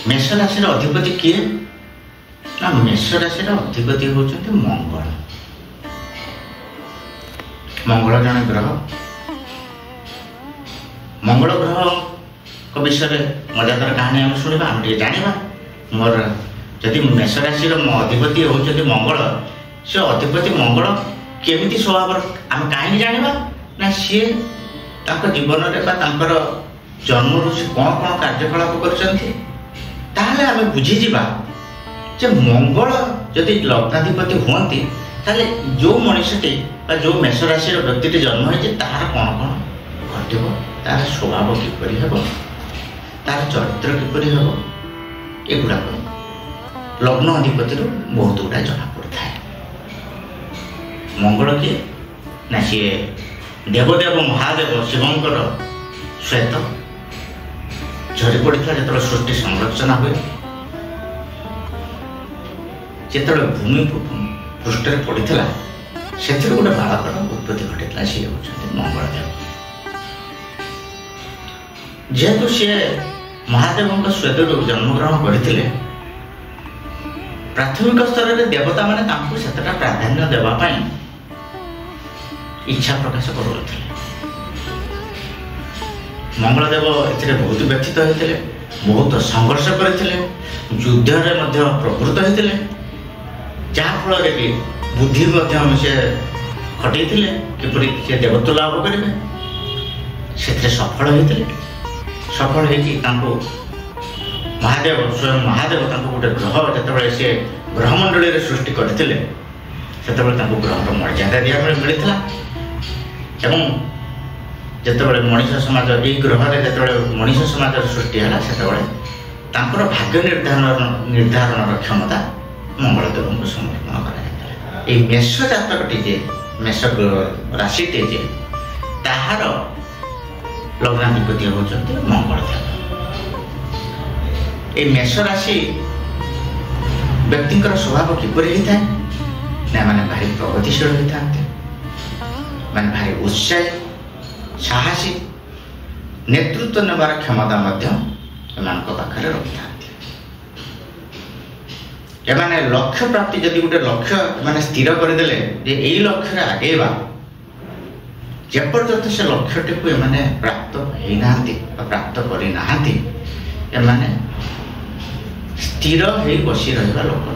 मेष राशि अधिपति किए ना मेष राशि अधिपति होचंती मंगल। मंगल जन ग्रह। मंगल ग्रह को विषय में मजादार कहानी आम शुणा आम जाना मोर जदि मेष राशि अधिपति होचंती मंगल से अधिपति मंगल केमिति स्वभाव आम कहीं जाना ना सी जीवन में जन्म से कौन कौन कार्यकलाप कर आम बुझीजा जे मंगल जदि लग्नाधिपति हुंती ताले जो मनुष्यटी जो मेष राशि व्यक्ति जन्म होती तार कौन कौन घटव तार स्वभाव किपरि हेब तार चरित्र किपरि हेब एगुड़ाक लग्न अधिपति बहुत गुड़ा जना पड़ता है। मंगल किए ना सी देवदेव महादेव शिवंकर श्वेत झरी पड़ा जो सृष्टि संरचना हुए जो भूमि पृष्ठ पड़ा से गोटे बालकर उत्पत्ति घटी सी हूँ मंगलदेव। जेहेतु सी महादेव श्वेत जन्मग्रहण करते प्राथमिक स्तर में देवता मैंने से प्राधान्य देवाई इच्छा प्रकाश करुले। मंगलदेव ए बहुत व्यथित होते बहुत संघर्ष करते युद्ध में प्रवृत्त होते जहाँफल कि बुद्धि से खटे किपरि से देवत्व लाभ करेंगे से सफल होते सफल हो महादेव स्वयं महादेव गोटे ग्रह जो से ग्रहमंडल सृष्टि करते से ग्रहर मर्यादा दिया मिलता एवं जिते मनीष समाज ये ग्रह जो मनीष समाज सृष्टि है से भाग्य निर्धारण क्षमता मंगलदेव को समर्पण कर मेष जातकटी जे मेष राशिटे जे ताहार लग्नाधिपति होचंती मंगलदेव। ये मेष राशि व्यक्ति स्वभाव किपरि होता है मैंने भारी प्रगतिशील होता मैंने भारी उत्साही साहसी नेतृत्व नेबार क्षमता पाखे रखी था। एमाने लक्ष्य प्राप्ति जदि गोटे लक्ष्य माने स्थिर करदेले जे एई लक्ष्य आगेबा जेपर्यंत से लक्ष्यटी को एमाने प्राप्त होई नाहंती प्राप्त करि नाहंती एमाने स्थिर होई बसी रहबा लोक